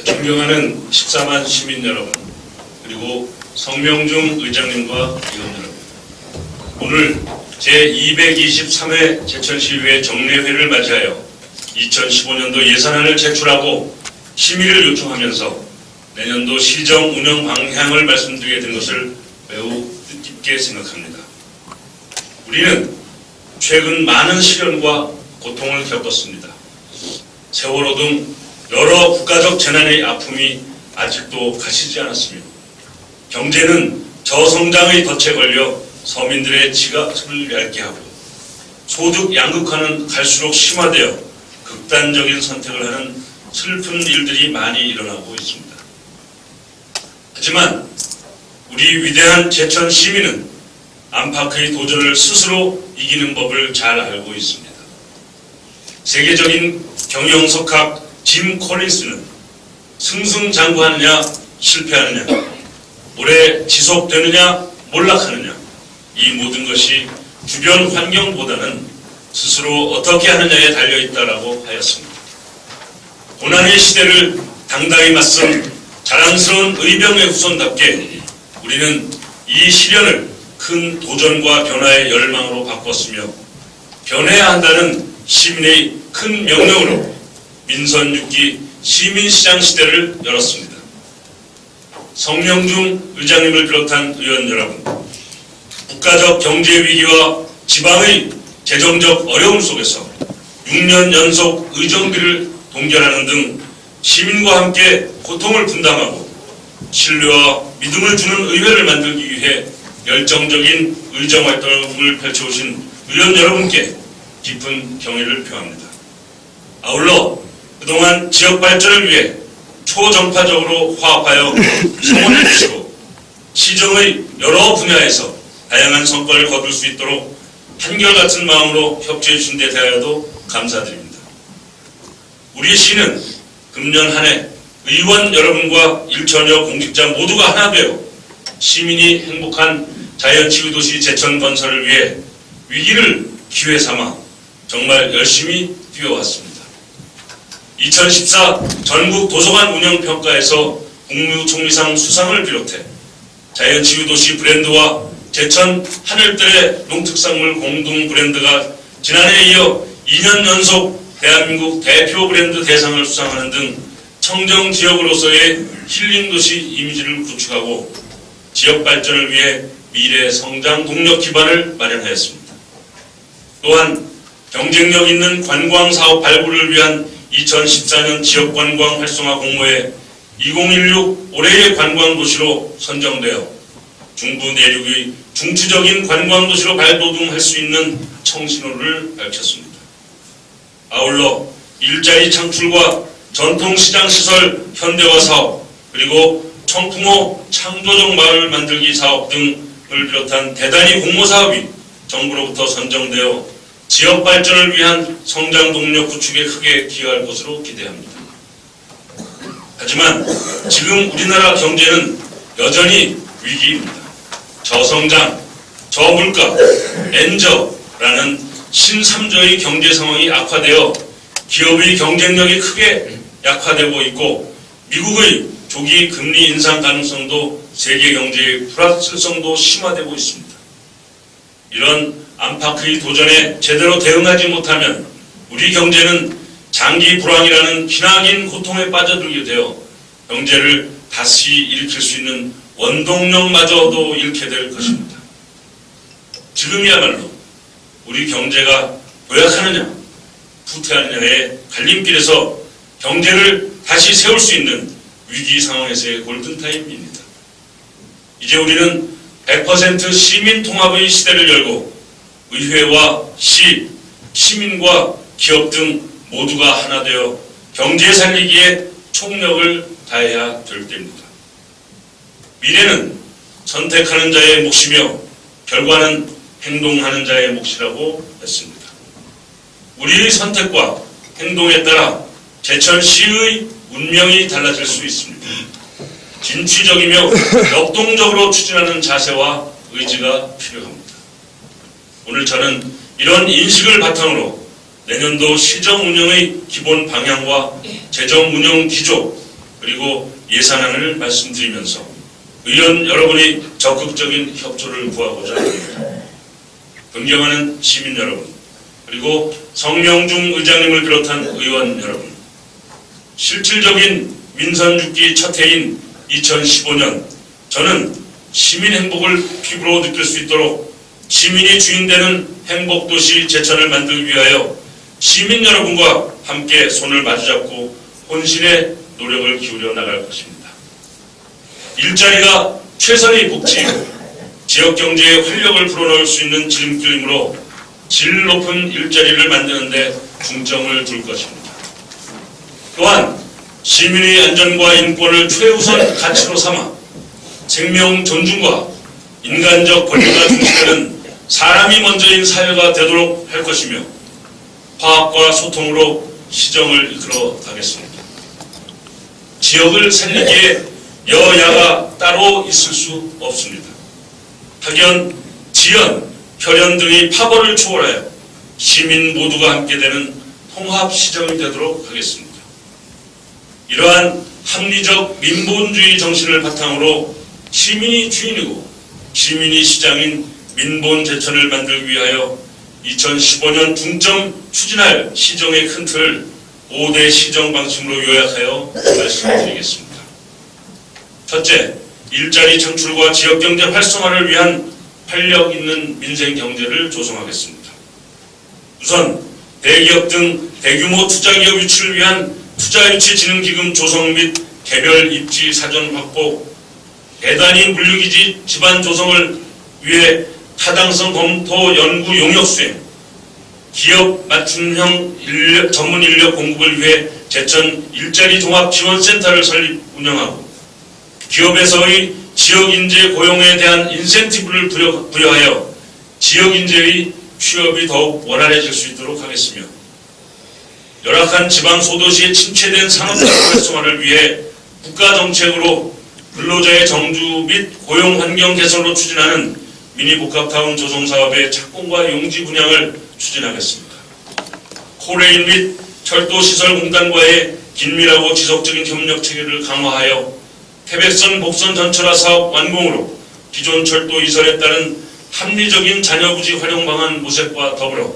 존경하는 14만 시민 여러분, 그리고 성명중 의장님과 의원 여러분, 오늘 제223회 제천시의회 정례회를 맞이하여 2015년도 예산안을 제출하고 심의를 요청하면서 내년도 시정 운영 방향을 말씀드리게 된 것을 매우 뜻깊게 생각합니다. 우리는 최근 많은 시련과 고통을 겪었습니다. 세월호 등 여러 국가적 재난의 아픔이 아직도 가시지 않았으며 경제는 저성장의 덫에 걸려 서민들의 지갑을 얇게 하고 소득 양극화는 갈수록 심화되어 극단적인 선택을 하는 슬픈 일들이 많이 일어나고 있습니다. 하지만 우리 위대한 제천 시민은 안팎의 도전을 스스로 이기는 법을 잘 알고 있습니다. 세계적인 경영석학 짐 콜린스는 승승장구하느냐 실패하느냐, 오래 지속되느냐 몰락하느냐, 이 모든 것이 주변 환경보다는 스스로 어떻게 하느냐에 달려있다라고 하였습니다. 고난의 시대를 당당히 맞선 자랑스러운 의병의 후손답게 우리는 이 시련을 큰 도전과 변화의 열망으로 바꿨으며 변해야 한다는 시민의 큰 명령으로 민선 6기 시민시장 시대를 열었습니다. 성명중 의장님을 비롯한 의원 여러분, 국가적 경제 위기와 지방의 재정적 어려움 속에서 6년 연속 의정비를 동결하는 등 시민과 함께 고통을 분담하고 신뢰와 믿음을 주는 의회를 만들기 위해 열정적인 의정활동을 펼쳐오신 의원 여러분께 깊은 경의를 표합니다. 아울러 그동안 지역 발전을 위해 초정파적으로 화합하여 성원해 주시고 시정의 여러 분야에서 다양한 성과를 거둘 수 있도록 한결같은 마음으로 협조해 주신 데 대하여도 감사드립니다. 우리 시는 금년 한 해 의원 여러분과 일천여 공직자 모두가 하나 되어 시민이 행복한 자연치유도시 제천 건설을 위해 위기를 기회 삼아 정말 열심히 뛰어왔습니다. 2014 전국 도서관 운영평가에서 국무총리상 수상을 비롯해 자연치유도시 브랜드와 제천 하늘들의 농특산물 공동 브랜드가 지난해에 이어 2년 연속 대한민국 대표 브랜드 대상을 수상하는 등 청정지역으로서의 힐링도시 이미지를 구축하고 지역 발전을 위해 미래 성장 동력 기반을 마련하였습니다. 또한 경쟁력 있는 관광사업 발굴을 위한 2014년 지역관광 활성화 공모에 2016 올해의 관광도시로 선정되어 중부 내륙의 중추적인 관광도시로 발돋움할 수 있는 청신호를 밝혔습니다. 아울러 일자리 창출과 전통시장시설 현대화 사업, 그리고 청풍호 창조적 마을 만들기 사업 등을 비롯한 대단히 공모사업이 정부로부터 선정되어 지역 발전을 위한 성장 동력 구축에 크게 기여할 것으로 기대합니다. 하지만 지금 우리나라 경제는 여전히 위기입니다. 저성장, 저물가, 엔저라는 신삼조의 경제 상황이 악화되어 기업의 경쟁력이 크게 약화되고 있고 미국의 조기 금리 인상 가능성도 세계 경제의 불확실성도 심화되고 있습니다. 이런 안팎의 도전에 제대로 대응하지 못하면 우리 경제는 장기 불황이라는 기나긴 고통에 빠져들게 되어 경제를 다시 일으킬 수 있는 원동력마저도 잃게 될 것입니다. 지금이야말로 우리 경제가 도약하느냐 후퇴하느냐의 갈림길에서 경제를 다시 세울 수 있는 위기 상황에서의 골든타임입니다. 이제 우리는 100% 시민 통합의 시대를 열고 의회와 시, 시민과 기업 등 모두가 하나 되어 경제 살리기에 총력을 다해야 될 때입니다. 미래는 선택하는 자의 몫이며 결과는 행동하는 자의 몫이라고 했습니다. 우리의 선택과 행동에 따라 제천시의 운명이 달라질 수 있습니다. 진취적이며 역동적으로 추진하는 자세와 의지가 필요합니다. 오늘 저는 이런 인식을 바탕으로 내년도 시정 운영의 기본 방향과 재정 운영 기조, 그리고 예산안을 말씀드리면서 의원 여러분이 적극적인 협조를 구하고자 합니다. 존경하는 시민 여러분, 그리고 성명중 의장님을 비롯한 의원 여러분, 실질적인 민선 6기 첫 해인 2015년 저는 시민 행복을 피부로 느낄 수 있도록 시민이 주인되는 행복도시 제천을 만들기 위하여 시민 여러분과 함께 손을 마주잡고 혼신의 노력을 기울여 나갈 것입니다. 일자리가 최선의 복지이고 지역경제에 활력을 불어넣을 수 있는 지름길이므로 질 높은 일자리를 만드는 데 중점을 둘 것입니다. 또한 시민의 안전과 인권을 최우선 가치로 삼아 생명 존중과 인간적 권리가 중시되는 사람이 먼저인 사회가 되도록 할 것이며 화합과 소통으로 시정을 이끌어 가겠습니다. 지역을 살리기에 여야가 따로 있을 수 없습니다. 학연, 지연, 혈연 등의 파벌을 초월하여 시민 모두가 함께 되는 통합 시정이 되도록 하겠습니다. 이러한 합리적 민본주의 정신을 바탕으로 시민이 주인이고 시민이 시장인 민본 제천을 만들기 위하여 2015년 중점 추진할 시정의 큰 틀을 5대 시정 방침으로 요약하여 말씀드리겠습니다. 첫째, 일자리 창출과 지역경제 활성화를 위한 활력 있는 민생 경제를 조성하겠습니다. 우선 대기업 등 대규모 투자기업 유치를 위한 투자유치진흥기금 조성 및 개별 입지 사전 확보, 대단위 물류기지 지반 조성을 위해 타당성 검토 연구 용역 수행, 기업 맞춤형 전문 인력 공급을 위해 제천 일자리 종합 지원센터를 설립 운영하고 기업에서의 지역인재 고용에 대한 인센티브를 부여하여 지역인재의 취업이 더욱 원활해질 수 있도록 하겠으며 열악한 지방 소도시의 침체된 산업적 활성화를 위해 국가정책으로 근로자의 정주 및 고용 환경 개선으로 추진하는 미니복합타운 조성사업의 착공과 용지 분양을 추진하겠습니다. 코레일 및 철도시설공단과의 긴밀하고 지속적인 협력 체계를 강화하여 태백선 복선 전철화 사업 완공으로 기존 철도 이설에 따른 합리적인 자녀부지 활용 방안 모색과 더불어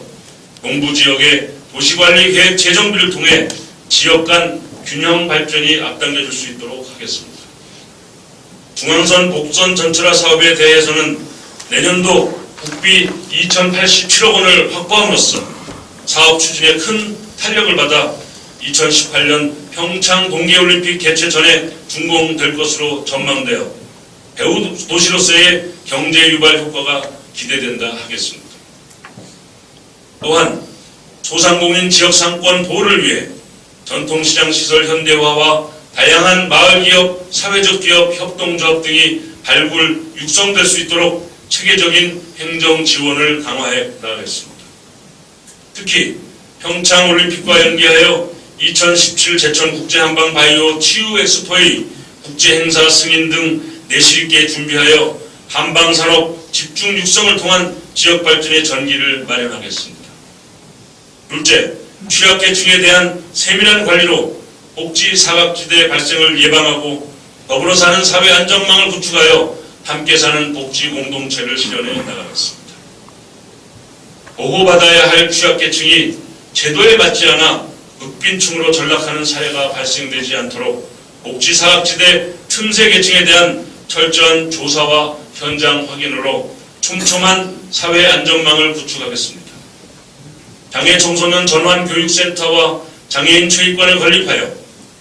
동부지역의 도시관리 계획 재정비를 통해 지역 간 균형 발전이 앞당겨질 수 있도록 하겠습니다. 중앙선 복선 전철화 사업에 대해서는 내년도 국비 2,087억 원을 확보함으로써 사업 추진에 큰 탄력을 받아 2018년 평창 동계올림픽 개최 전에 준공될 것으로 전망되어 배후 도시로서의 경제 유발 효과가 기대된다 하겠습니다. 또한 소상공인 지역 상권 보호를 위해 전통시장 시설 현대화와 다양한 마을기업, 사회적 기업, 협동조합 등이 발굴, 육성될 수 있도록 체계적인 행정 지원을 강화해 나가겠습니다. 특히 평창올림픽과 연계하여 2017 제천국제 한방바이오 치유 엑스포의 국제행사 승인 등 내실 있게 준비하여 한방산업 집중 육성을 통한 지역 발전의 전기를 마련하겠습니다. 둘째, 취약계층에 대한 세밀한 관리로 복지 사각지대 발생을 예방하고 더불어 사는 사회 안전망을 구축하여 함께 사는 복지 공동체를 실현해 나가겠습니다. 보호받아야 할 취약계층이 제도에 맞지 않아 극빈층으로 전락하는 사례가 발생되지 않도록 복지 사각지대 틈새 계층에 대한 철저한 조사와 현장 확인으로 촘촘한 사회 안전망을 구축하겠습니다. 장애 청소년 전환교육센터와 장애인 체육관을 건립하여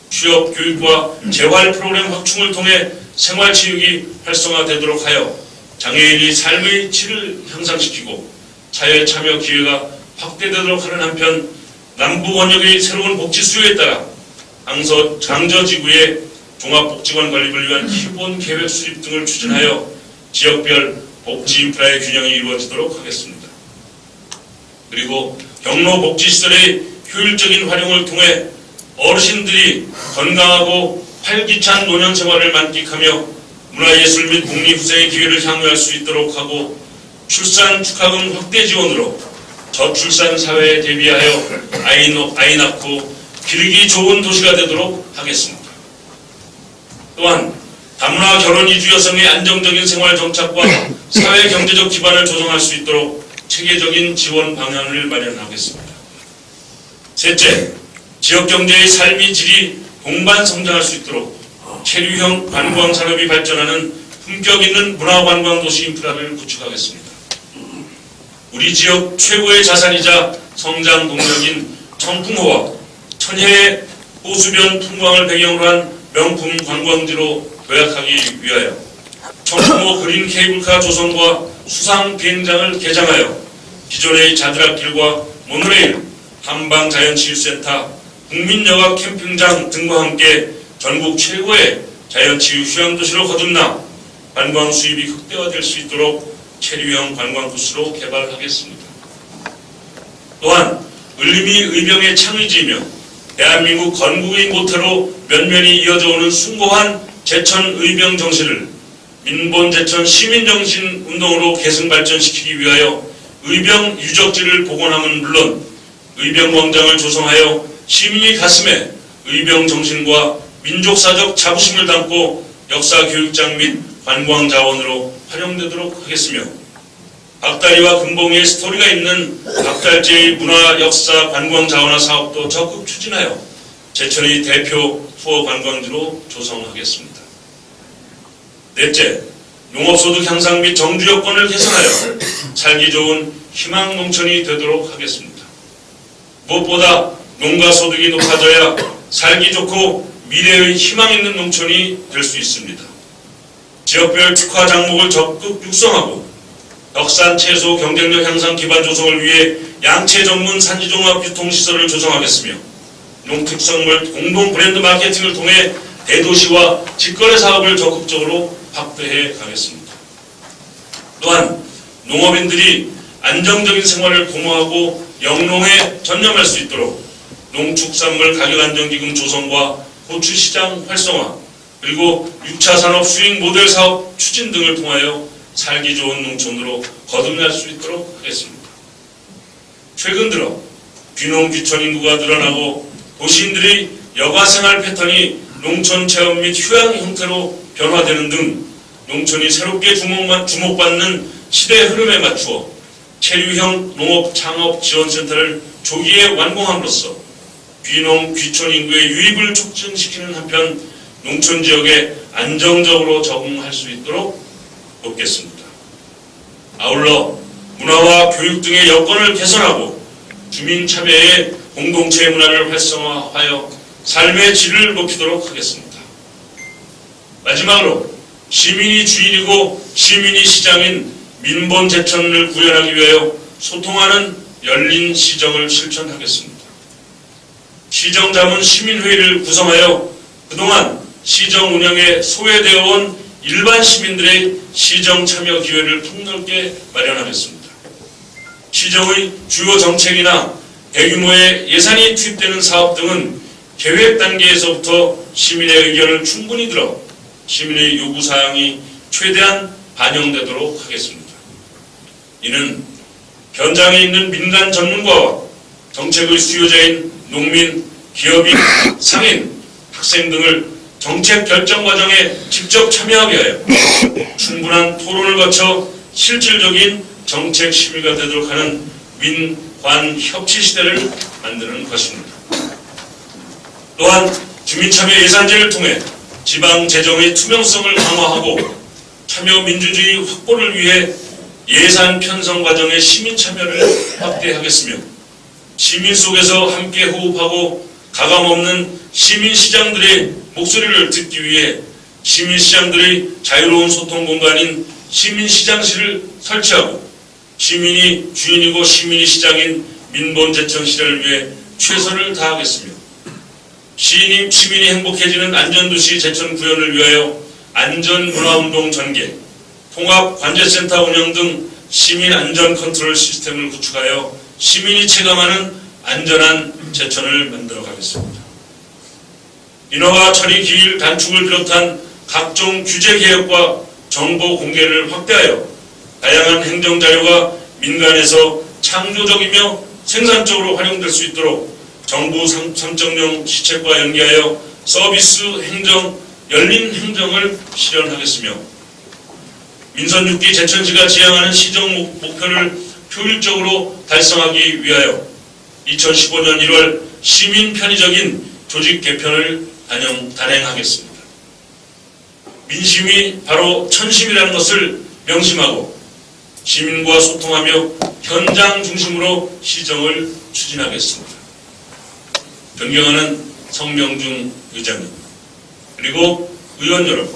취업 교육과 재활 프로그램 확충을 통해 생활체육이 활성화되도록 하여 장애인의 삶의 질을 향상시키고 사회 참여 기회가 확대되도록 하는 한편 남부 원역의 새로운 복지 수요에 따라 강저지구의 종합복지관 건립을 위한 기본 계획 수립 등을 추진하여 지역별 복지 인프라의 균형이 이루어지도록 하겠습니다. 그리고 경로복지시설의 효율적인 활용을 통해 어르신들이 건강하고 활기찬 노년 생활을 만끽하며 문화예술 및 국리후생의 기회를 향유할 수 있도록 하고 출산 축하금 확대 지원으로 저출산 사회에 대비하여 아이 낳고 기르기 좋은 도시가 되도록 하겠습니다. 또한 다문화 결혼 이주 여성의 안정적인 생활 정착과 사회 경제적 기반을 조성할 수 있도록 체계적인 지원 방안을 마련하겠습니다. 셋째, 지역 경제의 삶의 질이 동반 성장할 수 있도록 체류형 관광 산업이 발전하는 품격 있는 문화관광 도시 인프라를 구축하겠습니다. 우리 지역 최고의 자산이자 성장 동력인 청풍호와 천혜의 호수변 풍광을 배경으로 한 명품 관광지로 도약하기 위하여 청풍호 그린 케이블카 조성과 수상 비행장을 개장하여 기존의 자드락길과 모노레일, 한방자연치유센터, 국민여가 캠핑장 등과 함께 전국 최고의 자연치유 휴양도시로 거듭나 관광 수입이 극대화될 수 있도록 체류형 관광 코스로 개발하겠습니다. 또한 을림이 의병의 창의지이며 대한민국 건국의 모태로 면면이 이어져 오는 숭고한 제천 의병 정신을 민본 제천 시민정신 운동으로 계승 발전시키기 위하여 의병 유적지를 복원함은 물론 의병광장을 조성하여 시민의 가슴에 의병 정신과 민족사적 자부심을 담고 역사교육장 및 관광자원으로 활용되도록 하겠으며 박다리와 금봉의 스토리가 있는 박달제의 문화, 역사, 관광자원화 사업도 적극 추진하여 제천의 대표 투어 관광지로 조성하겠습니다. 넷째, 농업소득 향상 및 정주 여건을 개선하여 살기 좋은 희망 농촌이 되도록 하겠습니다. 무엇보다 농가 소득이 높아져야 살기 좋고 미래의 희망 있는 농촌이 될 수 있습니다. 지역별 특화 작목을 적극 육성하고 덕산 채소 경쟁력 향상 기반 조성을 위해 양채 전문 산지종합 유통시설을 조성하겠으며 농특성물 공동 브랜드 마케팅을 통해 대도시와 직거래 사업을 적극적으로 확대해 가겠습니다. 또한 농업인들이 안정적인 생활을 공허하고 영농에 전념할 수 있도록 농축산물 가격안정기금 조성과 고추시장 활성화 그리고 6차 산업 수익 모델 사업 추진 등을 통하여 살기 좋은 농촌으로 거듭날 수 있도록 하겠습니다. 최근 들어 귀농 귀촌 인구가 늘어나고 도시인들의 여가생활 패턴이 농촌 체험 및 휴양 형태로 변화되는 등 농촌이 새롭게 주목받는 시대 흐름에 맞추어 체류형 농업 창업 지원센터를 조기에 완공함으로써 귀농 귀촌 인구의 유입을 촉진시키는 한편 농촌 지역에 안정적으로 적응할 수 있도록 돕겠습니다. 아울러 문화와 교육 등의 여건을 개선하고 주민 참여의 공동체 문화를 활성화하여 삶의 질을 높이도록 하겠습니다. 마지막으로 시민이 주인이고 시민이 시장인 민본 제천을 구현하기 위하여 소통하는 열린 시정을 실천하겠습니다. 시정자문 시민회의를 구성하여 그동안 시정 운영에 소외되어 온 일반 시민들의 시정 참여 기회를 폭넓게 마련하겠습니다. 시정의 주요 정책이나 대규모의 예산이 투입되는 사업 등은 계획 단계에서부터 시민의 의견을 충분히 들어 시민의 요구사항이 최대한 반영되도록 하겠습니다. 이는 현장에 있는 민간 전문가와 정책의 수요자인 농민, 기업인, 상인, 학생 등을 정책 결정 과정에 직접 참여하게 하여 충분한 토론을 거쳐 실질적인 정책 심의가 되도록 하는 민관 협치 시대를 만드는 것입니다. 또한 주민참여 예산제를 통해 지방 재정의 투명성을 강화하고 참여 민주주의 확보를 위해 예산 편성 과정의 시민 참여를 확대하겠으며 시민 속에서 함께 호흡하고 가감없는 시민시장들의 목소리를 듣기 위해 시민시장들의 자유로운 소통 공간인 시민시장실을 설치하고 시민이 주인이고 시민이 시장인 민본 제천 시대를 위해 최선을 다하겠으며 시민이 행복해지는 안전도시 제천 구현을 위하여 안전문화운동 전개, 통합관제센터 운영 등 시민 안전 컨트롤 시스템을 구축하여 시민이 체감하는 안전한 제천을 만들어 가겠습니다. 인허가 처리 기일 단축을 비롯한 각종 규제 개혁과 정보 공개를 확대하여 다양한 행정자료가 민간에서 창조적이며 생산적으로 활용될 수 있도록 정부 3.0 시책과 연계하여 서비스, 행정, 열린 행정을 실현하겠으며 민선 6기 제천시가 지향하는 시정 목표를 효율적으로 달성하기 위하여 2015년 1월 시민 편의적인 조직 개편을 단행하겠습니다. 민심이 바로 천심이라는 것을 명심하고 시민과 소통하며 현장 중심으로 시정을 추진하겠습니다. 존경하는 성명중 의장님, 그리고 의원 여러분,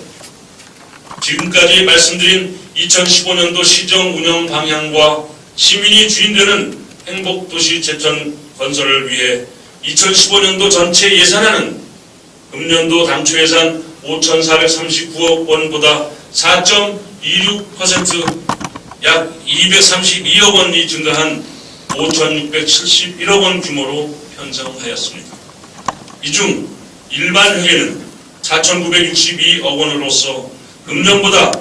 지금까지 말씀드린 2015년도 시정 운영 방향과 시민이 주인되는 행복도시 제천 건설을 위해 2015년도 전체 예산안은 금년도 당초 예산 5,439억 원보다 4.26% 약 232억 원이 증가한 5,671억 원 규모로 편성하였습니다. 이 중 일반 회계는 4,962억 원으로서 금년보다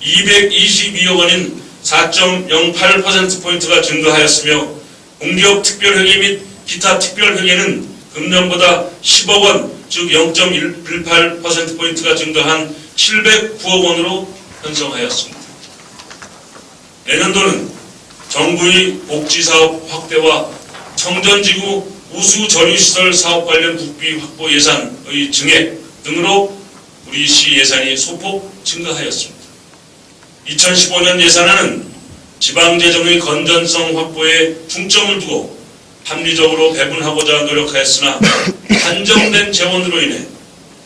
222억 원인 4.08%포인트가 증가하였으며 공기업 특별회계 및 기타 특별회계는 금년보다 10억 원, 즉 0.18%포인트가 증가한 709억 원으로 편성하였습니다. 내년도는 정부의 복지사업 확대와 청전지구 우수전유시설 사업 관련 국비 확보 예산의 증액 등으로 우리 시 예산이 소폭 증가하였습니다. 2015년 예산안은 지방재정의 건전성 확보에 중점을 두고 합리적으로 배분하고자 노력하였으나 한정된 재원으로 인해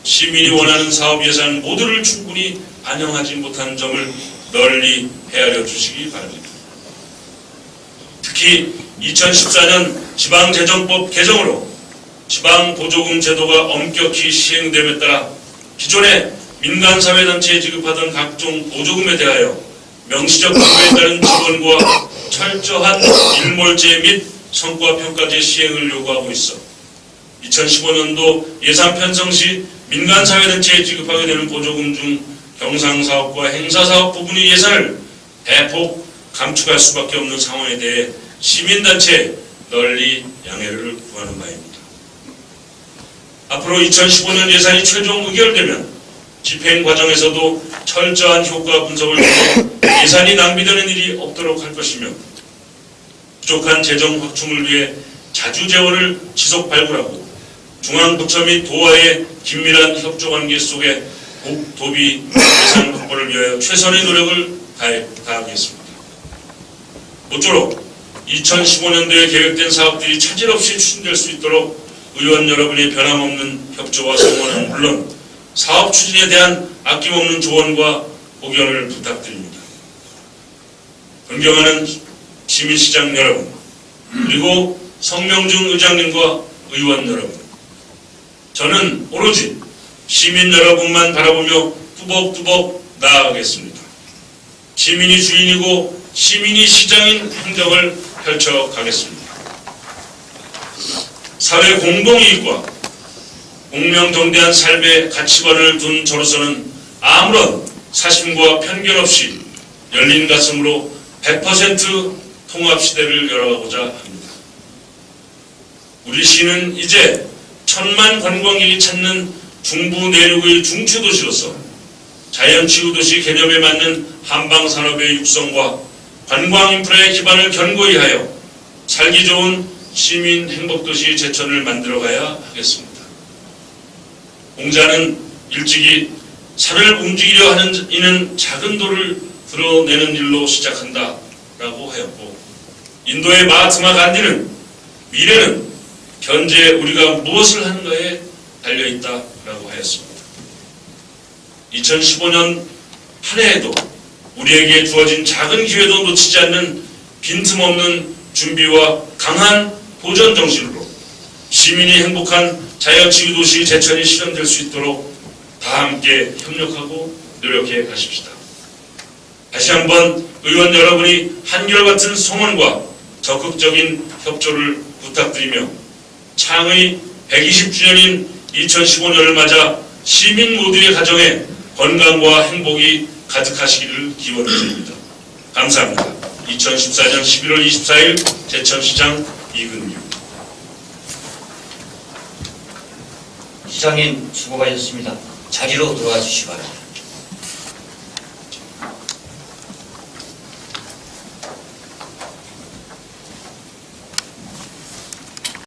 시민이 원하는 사업 예산 모두를 충분히 반영하지 못한 점을 널리 헤아려 주시기 바랍니다. 특히 2014년 지방재정법 개정으로 지방보조금 제도가 엄격히 시행됨에 따라 기존의 민간사회단체에 지급하던 각종 보조금에 대하여 명시적 근거에 따른 지원과 철저한 일몰제 및 성과평가제 시행을 요구하고 있어 2015년도 예산 편성 시 민간사회단체에 지급하게 되는 보조금 중 경상사업과 행사사업 부분의 예산을 대폭 감축할 수밖에 없는 상황에 대해 시민단체에 널리 양해를 구하는 바입니다. 앞으로 2015년 예산이 최종 의결되면 집행 과정에서도 철저한 효과 분석을 통해 예산이 낭비되는 일이 없도록 할 것이며 부족한 재정 확충을 위해 자주 재원을 지속 발굴하고 중앙부처 및 도와의 긴밀한 협조관계 속에 도비 예산 확보를 위하여 최선의 노력을 다하겠습니다. 모쪼록 2015년도에 계획된 사업들이 차질 없이 추진될 수 있도록 의원 여러분의 변함없는 협조와 성원은 물론 사업 추진에 대한 아낌없는 조언과 고견을 부탁드립니다. 존경하는 시민시장 여러분, 그리고 성명중 의장님과 의원 여러분, 저는 오로지 시민 여러분만 바라보며 뚜벅뚜벅 나아가겠습니다. 시민이 주인이고 시민이 시장인 행정을 펼쳐가겠습니다. 사회 공동이익과 공명정대한 삶의 가치관을 둔 저로서는 아무런 사심과 편견 없이 열린 가슴으로 100% 통합시대를 열어가고자 합니다. 우리 시는 이제 1,000만 관광객이 찾는 중부 내륙의 중추도시로서 자연치유도시 개념에 맞는 한방산업의 육성과 관광인프라의 기반을 견고히 하여 살기 좋은 시민 행복도시 제천을 만들어가야 하겠습니다. 공자는 일찍이 산을 움직이려 하는 이는 작은 돌을 드러내는 일로 시작한다 라고 하였고, 인도의 마하트마 간디는 미래는 현재 우리가 무엇을 하는가에 달려있다 라고 하였습니다. 2015년 한 해에도 우리에게 주어진 작은 기회도 놓치지 않는 빈틈없는 준비와 강한 도전 정신으로 시민이 행복한 자연치유도시 제천이 실현될 수 있도록 다 함께 협력하고 노력해 가십시다. 다시 한번 의원 여러분이 한결같은 성원과 적극적인 협조를 부탁드리며 창의 120주년인 2015년을 맞아 시민 모두의 가정에 건강과 행복이 가득하시기를 기원드립니다. 감사합니다. 2014년 11월 24일 제천시장 이근규. 시장님 수고 많으셨습니다. 자리로 돌아가 주시기 바랍니다.